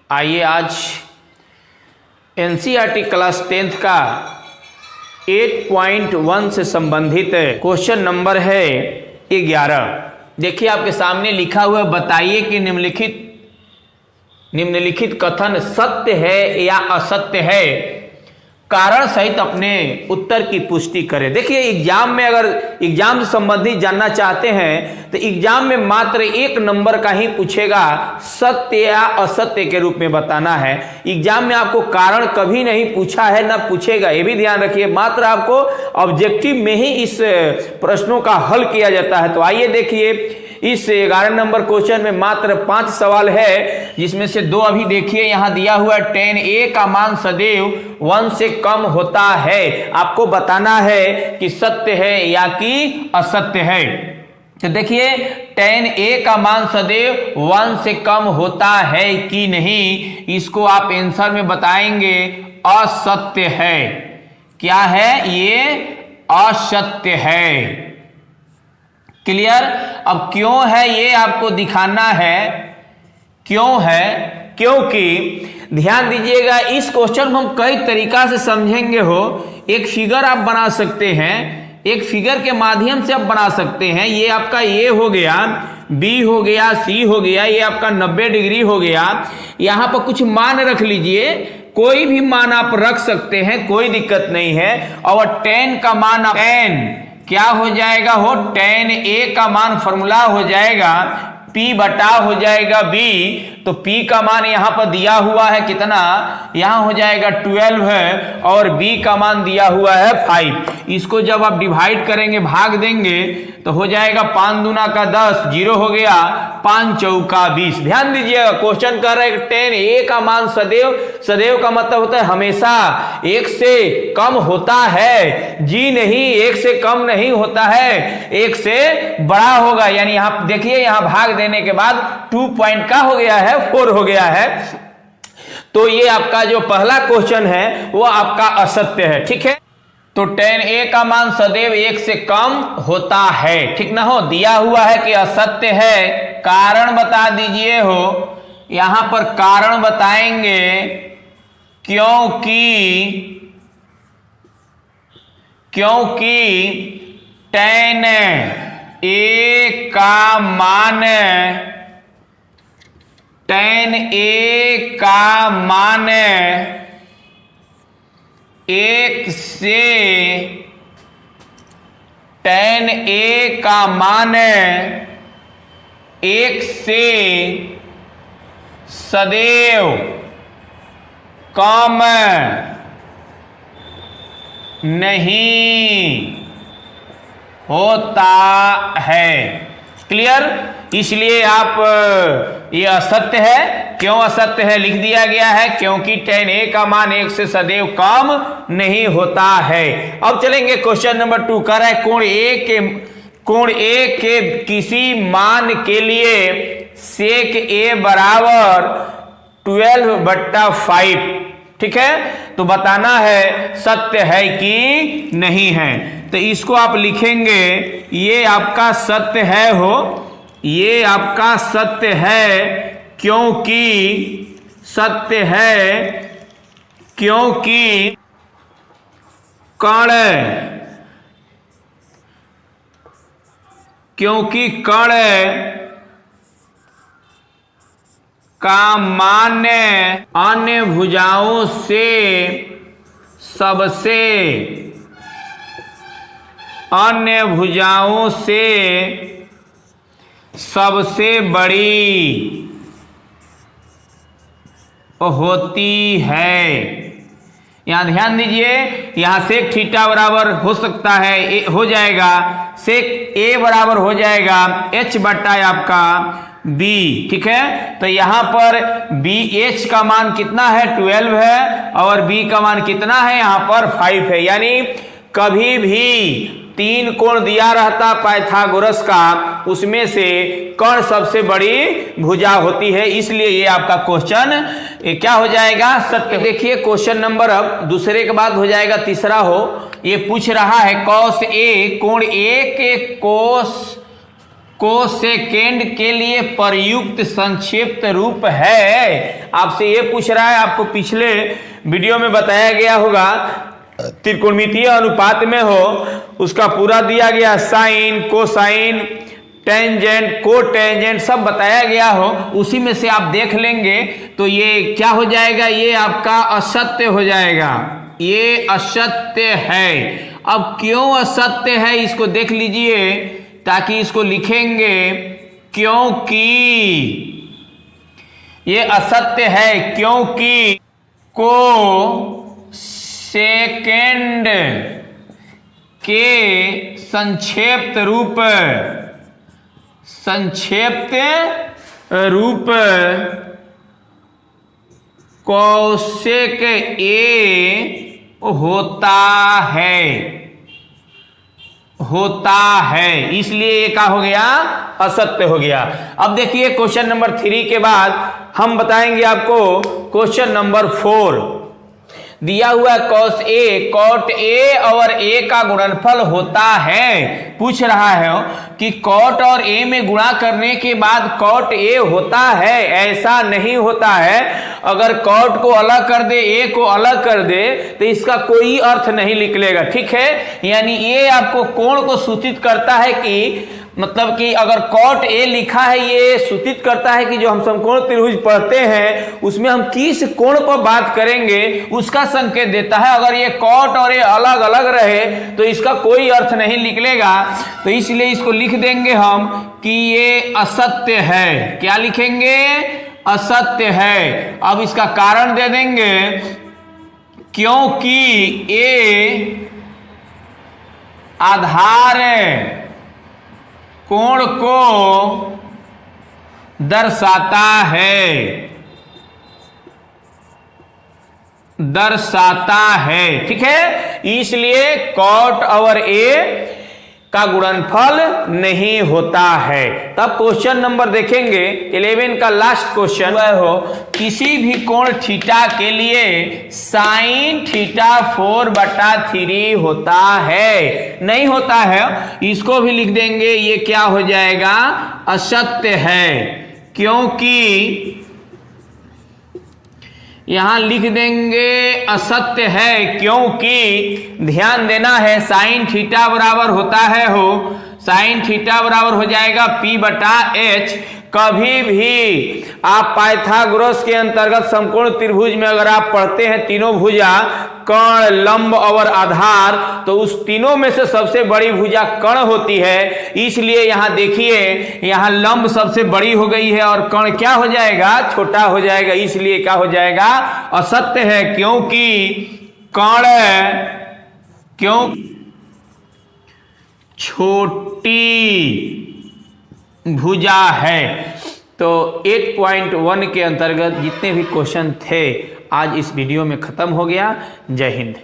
आइए आज NCERT class 10th का 8.1 से संबंधित क्वेश्चन नंबर है 11। देखिए आपके सामने लिखा हुआ है, बताइए कि निम्नलिखित कथन सत्य है या असत्य है, कारण सहित अपने उत्तर की पुष्टि करें। देखिए एग्जाम में अगर एग्जाम से संबंधित जानना चाहते हैं तो एग्जाम में मात्र 1 नंबर का ही पूछेगा, सत्य या असत्य के रूप में बताना है। एग्जाम में आपको कारण कभी नहीं पूछा है, ना पूछेगा, ये भी ध्यान रखिए। मात्र आपको ऑब्जेक्टिव में ही इस प्रश्नों का हल किया जाता है। तो आइए देखिए, इस 11 नंबर क्वेश्चन में मात्र 5 सवाल है, जिसमें से 2 अभी देखिए यहाँ दिया हुआ। 10a का मान सदैव 1 से कम होता है। आपको बताना है कि सत्य है या कि असत्य है। तो देखिए 10a का मान सदैव 1 से कम होता है कि नहीं, इसको आप आंसर में बताएंगे असत्य है। क्या है ये? असत्य है। क्लियर? अब क्यों है ये आपको दिखाना है। क्यों है? क्योंकि ध्यान दीजिएगा, इस क्वेश्चन को हम कई तरीका से समझेंगे हो। एक फिगर आप बना सकते हैं, एक फिगर के माध्यम से आप बना सकते हैं। ये आपका ए हो गया, बी हो गया, सी हो गया, ये आपका 90 डिग्री हो गया। यहां पर कुछ मान रख लीजिए, कोई भी मान आप रख सकते हैं, कोई दिक्कत नहीं है। और 10 का मान 10 क्या हो जाएगा हो? 10a का मान फॉर्मूला हो जाएगा P बटा हो जाएगा B। तो P का मान यहां पर दिया हुआ है कितना, यहां हो जाएगा 12 है, और B का मान दिया हुआ है 5। इसको जब आप डिवाइड करेंगे, भाग देंगे, तो हो जाएगा 5 दूना का 10, 0 हो गया, 5 चौका 20। ध्यान दीजिएगा, क्वेश्चन कर रहे हैं 10a का मान सदैव का मतलब होता है हमेशा 1 से कम होता है। जी नहीं, 1 से कम नहीं होता है, 1 से बड़ा होगा। यानी यहां देखिए, यहां भाग देने के बाद 2 पॉइंट का हो गया है, 4 हो गया है। तो ये आपका जो पहला क्वेश्चन है वो आपका असत्य है। ठीक है, तो 10a का मान सदैव 1 से कम होता है। ठीक ना हो? दिया हुआ है कि असत्य है। कारण बता दीजिए हो, यहां पर कारण बताएंगे क्योंकि 10a का मान 1 से 10a का मान 1 से सदैव कम नहीं होता है। क्लियर? इसलिए आप ये असत्य है। क्यों असत्य है लिख दिया गया है? क्योंकि 10a का मान 1 से सदैव कम नहीं होता है। अब चलेंगे क्वेश्चन नंबर 2। कर रहा है कोण a के किसी मान के लिए सेक a बराबर 12/5। ठीक है, तो बताना है सत्य है कि नहीं है। तो इसको आप लिखेंगे, ये आपका सत्य है हो, ये आपका सत्य है क्योंकि सत्य है क्योंकि कण का मान अन्य भुजाओं से सबसे बड़ी होती है। यहां ध्यान दीजिए, यहां सेक थीटा बराबर हो सकता है, हो जाएगा सेक a बराबर हो जाएगा h बटा आपका b। ठीक है, तो यहां पर h का मान कितना है? 12 है, और b का मान कितना है? यहां पर 5 है। यानी कभी भी 3 कोण दिया रहता पाइथागोरस का, उसमें से कण सबसे बड़ी भुजा होती है। इसलिए ये आपका क्वेश्चन क्या हो जाएगा? सत्य। देखिए क्वेश्चन नंबर, अब दूसरे के बाद हो जाएगा तीसरा हो। ये पूछ रहा है कॉस a, कोण a के कोस कोसेकेंड के लिए प्रयुक्त संक्षिप्त रूप है। आपसे ये पूछ रहा है, आपको पिछले वीडियो में बताया गया होगा, त्रिकोणमितीय अनुपात में हो उसका पूरा दिया गया, साइन, कोसाइन, टेंजेंट, कोटेंजेंट सब बताया गया हो, उसी में से आप देख लेंगे तो ये क्या हो जाएगा, ये आपका असत्य हो जाएगा, ये असत्य है। अब क्यों असत्य है इसको देख लीजिए, ताकि इसको लिखेंगे क्योंकि ये असत्य है, क्योंकि कोसेकेंड के संक्षिप्त रूप कोसेक ए होता है, इसलिए ये क्या हो गया, असत्य हो गया। अब देखिए क्वेश्चन नंबर 3 के बाद हम बताएंगे आपको क्वेश्चन नंबर 4। दिया हुआ cos A, cot A और A का गुणनफल होता है। पूछ रहा है कि cot और A में गुणा करने के बाद cot A होता है, ऐसा नहीं होता है। अगर cot को अलग कर दे, A को अलग कर दे तो इसका कोई अर्थ नहीं निकलेगा, ठीक है। यानी ये आपको कोण को सूचित करता है कि मतलब कि अगर cot A लिखा है, ये सूचित करता है कि जो हम समकोण त्रिभुज पढ़ते हैं उसमें हम किस कोण पर बात करेंगे उसका संकेत देता है। अगर ये cot और ये अलग अलग रहे तो इसका कोई अर्थ नहीं निकलेगा, तो इसलिए इसको लिख देंगे हम कि ये असत्य है। क्या लिखेंगे, असत्य है। अब इसका कारण दे देंगे, क्योंकि A आधार कोण को दर्शाता है, ठीक है। इसलिए cot और A का गुणनफल नहीं होता है। तब क्वेश्चन नंबर देखेंगे 11 का लास्ट क्वेश्चन हो, किसी भी कोण थीटा के लिए साइन थीटा 4/3 होता है, नहीं होता है। इसको भी लिख देंगे, ये क्या हो जाएगा, असत्य है। क्योंकि यहां लिख देंगे असत्य है, क्योंकि ध्यान देना है साइन थीटा बराबर होता है साइन थीटा बराबर हो जाएगा P/H। कभी भी आप पाइथागोरस के अंतर्गत समकोण त्रिभुज में अगर आप पढ़ते हैं तीनों भुजा, कर्ण, लंब और आधार, तो उस तीनों में से सबसे बड़ी भुजा कर्ण होती है। इसलिए यहां देखिए, यहां लंब सबसे बड़ी हो गई है और कर्ण क्या हो जाएगा, छोटा हो जाएगा। इसलिए क्या हो जाएगा, असत्य है। क्योंकि कर्ण छोटी भुजा है। तो 8.1 के अंतर्गत जितने भी क्वेश्चन थे आज इस वीडियो में खत्म हो गया। जय हिंद।